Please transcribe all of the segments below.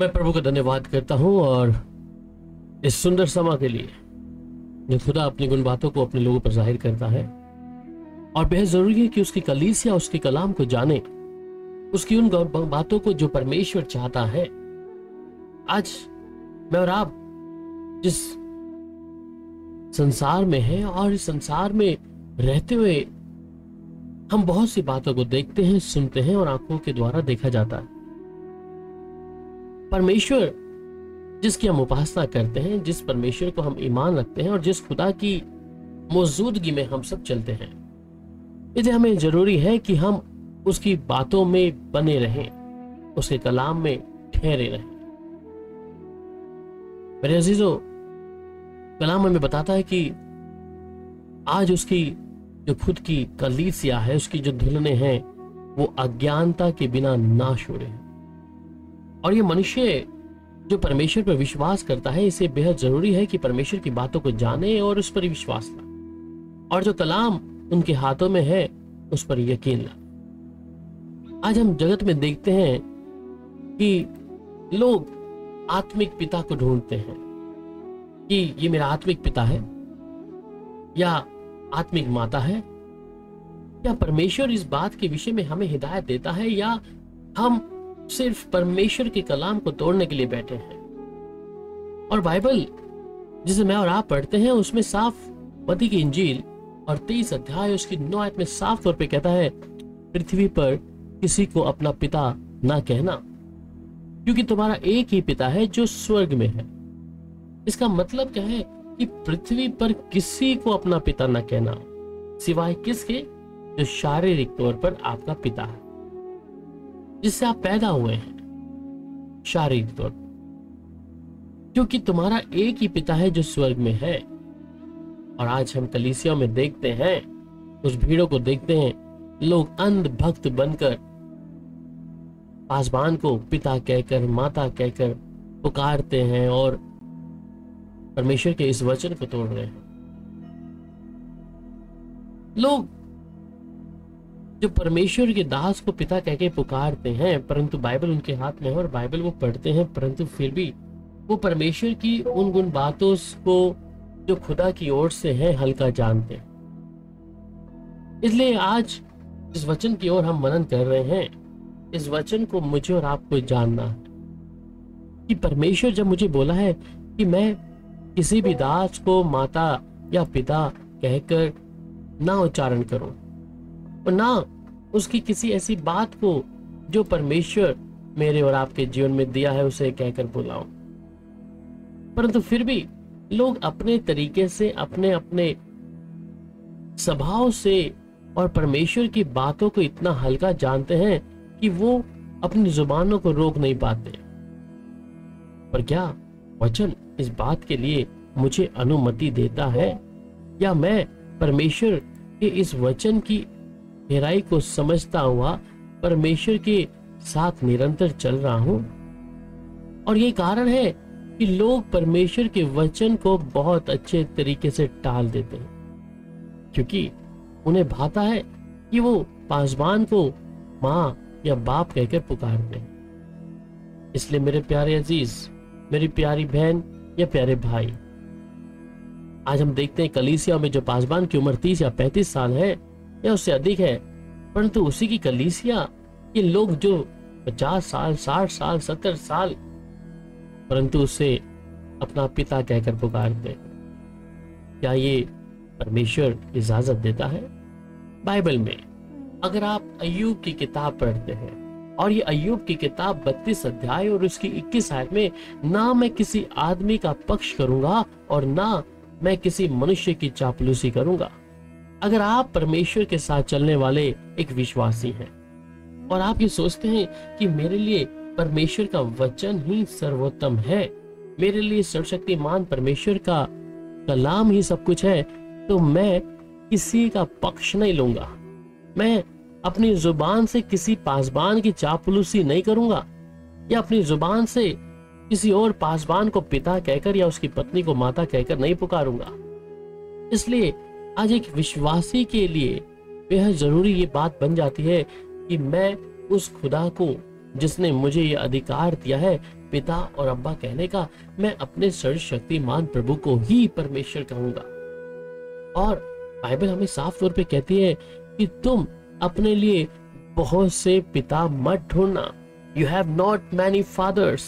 मैं प्रभु का धन्यवाद करता हूँ और इस सुंदर समय के लिए जो खुदा अपनी गुण बातों को अपने लोगों पर जाहिर करता है। और बेहद जरूरी है कि उसकी कलीसिया उसके कलाम को जाने, उसकी उन बातों को जो परमेश्वर चाहता है। आज मैं और आप जिस संसार में हैं और इस संसार में रहते हुए हम बहुत सी बातों को देखते हैं, सुनते हैं और आंखों के द्वारा देखा जाता है। परमेश्वर जिसकी हम उपासना करते हैं, जिस परमेश्वर को हम ईमान रखते हैं और जिस खुदा की मौजूदगी में हम सब चलते हैं, इसलिए हमें जरूरी है कि हम उसकी बातों में बने रहें, उसके कलाम में ठहरे रहें। मेरे अजीजों, कलाम हमें बताता है कि आज उसकी जो खुद की कलीसिया है, उसकी जो धुलने हैं, वो अज्ञानता के बिना नाश हो रहे हैं। और ये मनुष्य जो परमेश्वर पर विश्वास करता है, इसे बेहद जरूरी है कि परमेश्वर की बातों को जाने और उस पर विश्वास लाए, और जो कलाम उनके हाथों में है उस पर यकीन लाए। आज हम जगत में देखते हैं कि लोग आत्मिक पिता को ढूंढते हैं कि ये मेरा आत्मिक पिता है या आत्मिक माता है। क्या परमेश्वर इस बात के विषय में हमें हिदायत देता है या हम सिर्फ परमेश्वर के कलाम को तोड़ने के लिए बैठे हैं? और बाइबल जिसे मैं और आप पढ़ते हैं उसमें साफ मत्ती की इंजील और 23 अध्याय उसकी 9 आयत में साफ तौर पे कहता है, पृथ्वी पर किसी को अपना पिता ना कहना, क्योंकि तुम्हारा एक ही पिता है जो स्वर्ग में है। इसका मतलब क्या है कि पृथ्वी पर किसी को अपना पिता ना कहना, सिवाय किसके? जो शारीरिक तौर पर आपका पिता है, जिससे आप पैदा हुए हैं शारीरिक तौर पर, क्योंकि तुम्हारा एक ही पिता है जो स्वर्ग में है। और आज हम कलीसिया में देखते हैं, उस भीड़ों को देखते हैं, लोग अंध भक्त बनकर पासबान को पिता कहकर, माता कहकर पुकारते हैं और परमेश्वर के इस वचन को तोड़ रहे हैं। लोग जो परमेश्वर के दास को पिता कहके पुकारते हैं, परंतु बाइबल उनके हाथ में है और बाइबल वो पढ़ते हैं, परंतु फिर भी वो परमेश्वर की उन गुण बातों को जो खुदा की ओर से है हल्का जानते हैं। इसलिए आज इस वचन की ओर हम मनन कर रहे हैं। इस वचन को मुझे और आपको जानना है कि परमेश्वर जब मुझे बोला है कि मैं किसी भी दास को माता या पिता कहकर ना उच्चारण करूं और ना उसकी किसी ऐसी बात को जो परमेश्वर मेरे और आपके जीवन में दिया है उसे कहकर बुलाऊं, परंतु फिर भी लोग अपने तरीके से, अपने अपने स्वभाव से और परमेश्वर की बातों को इतना हल्का जानते हैं कि वो अपनी जुबानों को रोक नहीं पाते। पर क्या वचन इस बात के लिए मुझे अनुमति देता है या मैं परमेश्वर के इस वचन की गहराई को समझता हुआ परमेश्वर के साथ निरंतर चल रहा हूं? और ये कारण है कि लोग परमेश्वर के वचन को बहुत अच्छे तरीके से टाल देते हैं, क्योंकि उन्हें भाता है कि वो पासबान को माँ या बाप कहकर पुकारते हैं। इसलिए मेरे प्यारे अजीज, मेरी प्यारी बहन या प्यारे भाई, आज हम देखते हैं कलीसिया में जो पासबान की उम्र 30 या 35 साल है या उससे अधिक है, परंतु उसी की कलीसिया ये लोग जो 50 साल, 60 साल, 70 साल, परंतु उसे अपना पिता कहकर पुकारते हैं। क्या ये परमेश्वर इजाजत देता है? बाइबल में अगर आप अय्यूब की किताब पढ़ते हैं, और ये अय्यूब की किताब 32 अध्याय और उसकी 21 आयत में, ना मैं किसी आदमी का पक्ष करूंगा और ना मैं किसी मनुष्य की चापलूसी करूंगा। अगर आप परमेश्वर के साथ चलने वाले एक विश्वासी हैं और आप ये सोचते हैं कि मेरे लिए परमेश्वर का वचन ही सर्वोत्तम है, मेरे लिए सर्वशक्तिमान परमेश्वर का कलाम ही सब कुछ है, तो मैं किसी का पक्ष नहीं लूंगा। मैं अपनी जुबान से किसी पासबान की चापलूसी नहीं करूंगा या अपनी जुबान से किसी और पासबान को पिता कहकर या उसकी पत्नी को माता कहकर नहीं पुकारूंगा। इसलिए आज एक विश्वासी के लिए बेहद जरूरी ये बात बन जाती है कि मैं उस खुदा को जिसने मुझे ये अधिकार दिया है पिता और अब्बा कहने का, मैं अपने सर्वशक्तिमान प्रभु को ही परमेश्वर कहूंगा। और बाइबल हमें साफ तौर पे कहती है कि तुम अपने लिए बहुत से पिता मत ढूंढना। You have not many fathers.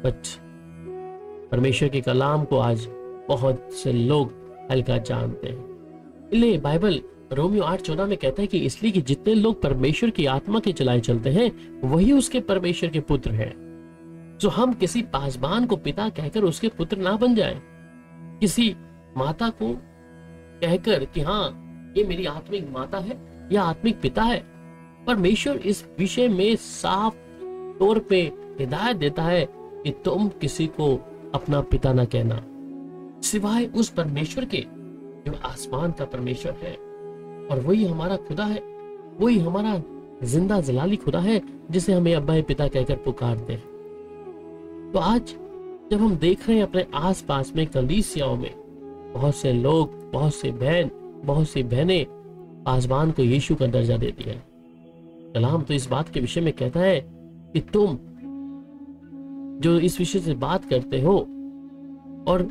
But परमेश्वर के कलाम को आज बहुत से लोग हल्का जानते हैं। इसलिए बाइबल रोमियो 8:14 में कहता है कि इसलिए कि जितने लोग परमेश्वर की आत्मा के चलाए चलते हैं वही उसके परमेश्वर के पुत्र हैं। तो हम किसी पासबान को पिता कहकर उसके पुत्र ना बन जाएं। किसी माता को कहकर कि हाँ ये मेरी आत्मिक माता है या आत्मिक पिता है। परमेश्वर इस विषय में साफ तौर पे हिदायत देता है कि तुम किसी को अपना पिता ना कहना सिवाय उस परमेश्वर के जो आसमान का परमेश्वर है, और वही हमारा खुदा है, वही हमारा जिंदा जलाली खुदा है जिसे हमें अब्बा पिता कहकर पुकारते हैं। तो आज जब हम देख रहे हैं अपने आसपास में कलीसियाओं में बहुत से लोग, बहुत से बहन, बहुत सी बहनें पासबान को यीशु का दर्जा देती है। कलाम तो इस बात के विषय में कहता है कि तुम जो इस विषय से बात करते हो और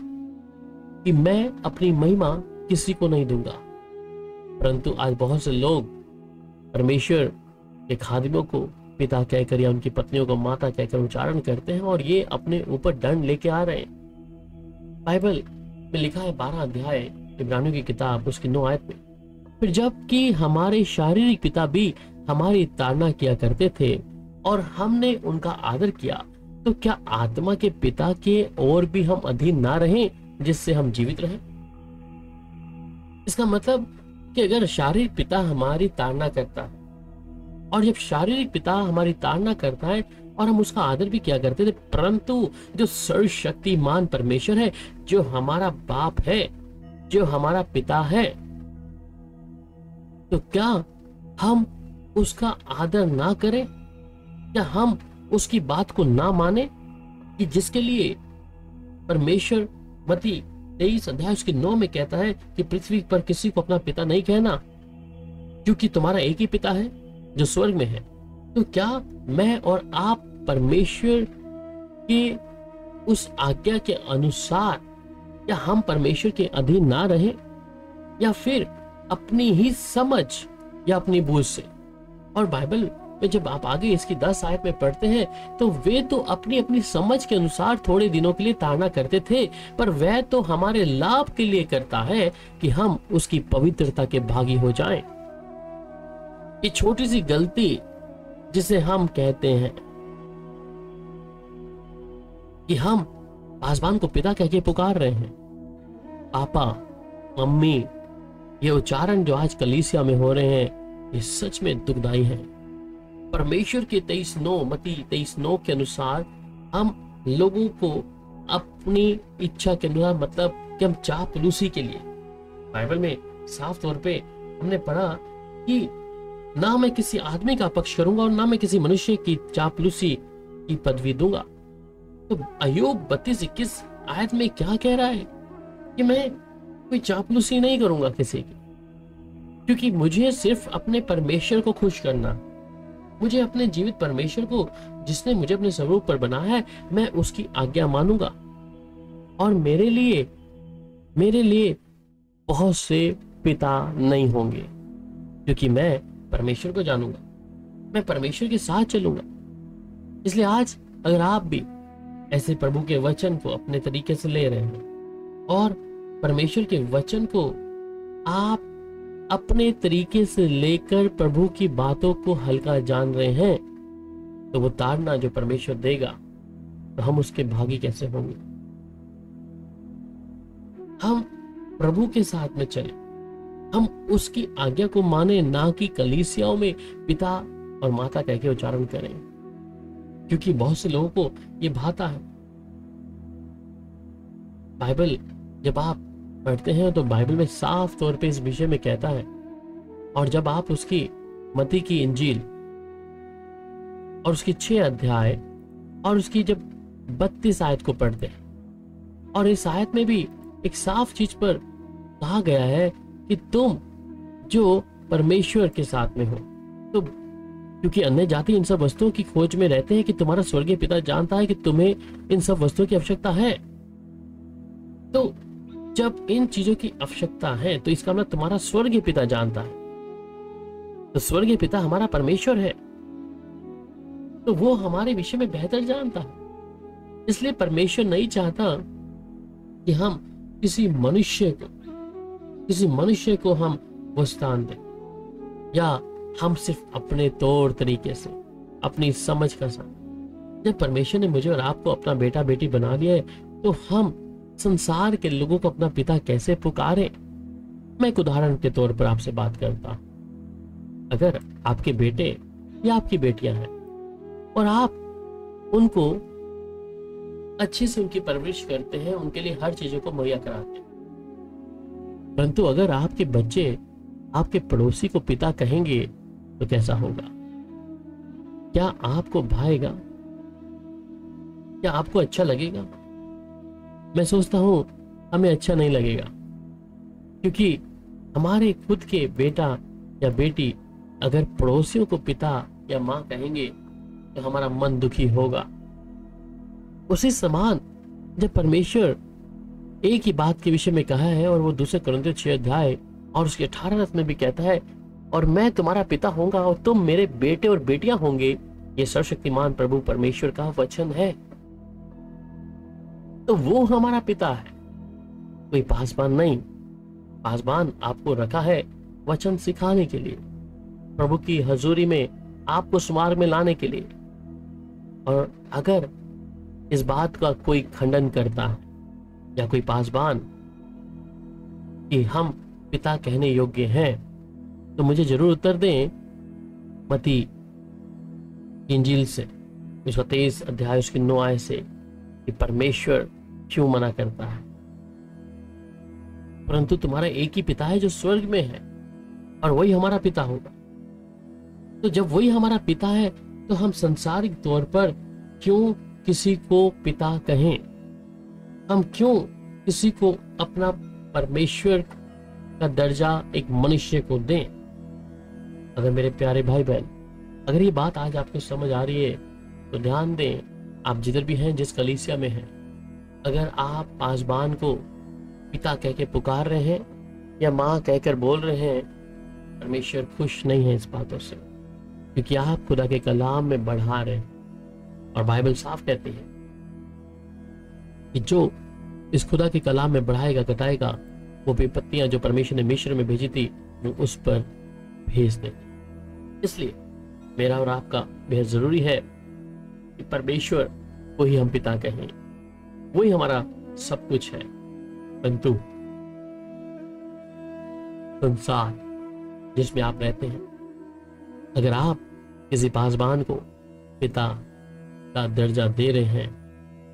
कि मैं अपनी महिमा किसी को नहीं दूंगा, परंतु आज बहुत से लोग परमेश्वर के खादिमों को पिता कहकर या उनकी पत्नियों को माता कहकर उच्चारण करते हैं और ये अपने ऊपर दंड लेके आ रहे हैं। बाइबल में लिखा है 12 अध्याय इब्रानियों की किताब उसकी 9 आयत में, फिर जबकि हमारे शारीरिक पिता भी हमारी ताड़ना किया करते थे और हमने उनका आदर किया, तो क्या आत्मा के पिता के और भी हम अधीन ना रहें जिससे हम जीवित रहें। इसका मतलब कि अगर शारीरिक पिता हमारी ताड़ना करता है और जब शारीरिक पिता हमारी ताड़ना करता है और हम उसका आदर भी किया करते थे, परंतु जो सर्वशक्तिमान परमेश्वर है, जो हमारा बाप है, जो हमारा पिता है, तो क्या हम उसका आदर ना करें? क्या हम उसकी बात को ना माने कि जिसके लिए परमेश्वर मत्ती 23 अध्याय उसके 9 में कहता है कि पृथ्वी पर किसी को अपना पिता नहीं कहना क्योंकि तुम्हारा एक ही पिता है जो स्वर्ग में है। तो क्या मैं और आप परमेश्वर के उस आज्ञा के अनुसार या हम परमेश्वर के अधीन ना रहे, या फिर अपनी ही समझ या अपनी बूझ से? और बाइबल में जब आप आगे इसकी 10 आयत में पढ़ते हैं तो वे तो अपनी अपनी समझ के अनुसार थोड़े दिनों के लिए ताड़ना करते थे, पर वह तो हमारे लाभ के लिए करता है कि हम उसकी पवित्रता के भागी हो जाएं। ये छोटी सी गलती जिसे हम कहते हैं कि हम पासबान को पिता कह के पुकार रहे हैं, पापा, मम्मी, ये उच्चारण जो आज कलीसिया में हो रहे हैं ये सच में दुखदाई है। परमेश्वर के 23:9 मत्ती 23:9 के अनुसार हम लोगों को अपनी इच्छा के अनुसार, मतलब कि हम चापलूसी के लिए, बाइबल में साफ तौर पे हमने पढ़ा कि ना मैं किसी आदमी का पक्ष करूंगा और ना मैं किसी मनुष्य की चापलूसी की पदवी दूंगा। तो अय्यूब 32:21 आयत में क्या कह रहा है कि मैं कोई चापलूसी नहीं करूंगा किसी की, क्योंकि मुझे सिर्फ अपने परमेश्वर को खुश करना, मुझे अपने जीवित परमेश्वर को जिसने मुझे अपने स्वरूप पर बनाया है, मैं उसकी आज्ञा मानूंगा। और मेरे लिए बहुत से पिता नहीं होंगे क्योंकि मैं परमेश्वर को जानूंगा, मैं परमेश्वर के साथ चलूंगा। इसलिए आज अगर आप भी ऐसे प्रभु के वचन को अपने तरीके से ले रहे हैं और परमेश्वर के वचन को आप अपने तरीके से लेकर प्रभु की बातों को हल्का जान रहे हैं, तो वो ताड़ना जो परमेश्वर देगा तो हम उसके भागी कैसे होंगे? हम प्रभु के साथ में चले, हम उसकी आज्ञा को माने, ना कि कलीसियाओं में पिता और माता कह के उच्चारण करें, क्योंकि बहुत से लोगों को ये भाता है। बाइबल जब आप पढ़ते हैं तो बाइबल में साफ तौर पे इस विषय में कहता है, और जब आप उसकी मत्ती की इंजील और उसकी 6 अध्याय और उसकी जब 32 आयत को पढ़ते हैं, और इस आयत में भी एक साफ चीज पर कहा गया है कि तुम जो परमेश्वर के साथ में हो, तो क्योंकि अन्य जाति इन सब वस्तुओं की खोज में रहते हैं कि तुम्हारा स्वर्गीय पिता जानता है कि तुम्हें इन सब वस्तुओं की आवश्यकता है। तो जब इन चीजों की आवश्यकता है तो इसका मतलब तुम्हारा स्वर्गीय पिता जानता है। तो स्वर्गीय पिता हमारा परमेश्वर है, तो वो हमारे विषय में बेहतर जानता है। इसलिए परमेश्वर नहीं चाहता कि हम किसी मनुष्य को हम वो स्थान दें, या हम सिर्फ अपने तौर तरीके से, अपनी समझ का साथ। जब परमेश्वर ने मुझे और आपको अपना बेटा बेटी बना लिया है तो हम संसार के लोगों को अपना पिता कैसे पुकारें। मैं एक उदाहरण के तौर पर आपसे बात करता हूं। अगर आपके बेटे या आपकी बेटियां हैं और आप उनको अच्छे से उनकी परवरिश करते हैं, उनके लिए हर चीजों को मुहैया कराते हैं, परंतु अगर आपके बच्चे आपके पड़ोसी को पिता कहेंगे तो कैसा होगा? क्या आपको भाएगा? क्या आपको अच्छा लगेगा? मैं सोचता हूं हमें अच्छा नहीं लगेगा, क्योंकि हमारे खुद के बेटा या बेटी अगर पड़ोसियों को पिता या मां कहेंगे तो हमारा मन दुखी होगा। उसी समान जब परमेश्वर एक ही बात के विषय में कहा है, और वो दूसरे कुरिन्थियों 6 अध्याय और उसके 18 रस में भी कहता है, और मैं तुम्हारा पिता होऊंगा और तुम मेरे बेटे और बेटियां होंगे। ये सर्वशक्तिमान प्रभु परमेश्वर का वचन है। तो वो हमारा पिता है, कोई पासबान नहीं। पासबान आपको रखा है वचन सिखाने के लिए, प्रभु की हजूरी में आपको सुमार्ग में लाने के लिए। और अगर इस बात का कोई खंडन करता है या कोई पासबान कि हम पिता कहने योग्य हैं, तो मुझे जरूर उत्तर दें मत्ती इंजील से उसका 23 अध्याय उसके 9 आयत से कि परमेश्वर क्यों मना करता है। परंतु तुम्हारा एक ही पिता है जो स्वर्ग में है, और वही हमारा पिता होगा। तो जब वही हमारा पिता है तो हम सांसारिक तौर पर क्यों किसी को पिता कहें? हम क्यों किसी को अपना परमेश्वर का दर्जा एक मनुष्य को दें? अगर मेरे प्यारे भाई बहन, अगर ये बात आज आपको समझ आ रही है तो ध्यान दें, आप जिधर भी हैं, जिस कलीसिया में हैं, अगर आप पासबान को पिता कह के पुकार रहे हैं या माँ कहकर बोल रहे हैं, परमेश्वर खुश नहीं है इस बातों से, क्योंकि आप खुदा के कलाम में बढ़ा रहे हैं। और बाइबल साफ कहती है कि जो इस खुदा के कलाम में बढ़ाएगा घटाएगा, वो विपत्तियां जो परमेश्वर ने मिस्र में भेजी थी वो उस पर भेज देंगे। इसलिए मेरा और आपका बेहद जरूरी है कि परमेश्वर को ही हम पिता कहें, वही हमारा सब कुछ है। परंतु संसार जिसमें आप रहते हैं, अगर आप किसी पासबान को पिता का दर्जा दे रहे हैं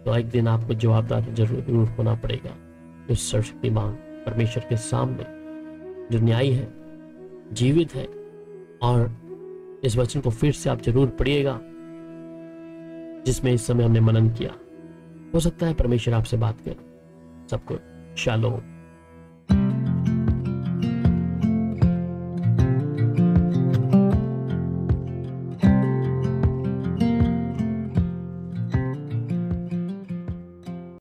तो एक दिन आपको जवाबदार जरूर होना पड़ेगा उस सर्वशक्तिमान परमेश्वर के सामने, जो न्यायी है, जीवित है। और इस वचन को फिर से आप जरूर पढ़िएगा जिसमें इस समय हमने मनन किया। हो सकता है परमेश्वर आपसे बात करे। सबको शालोम।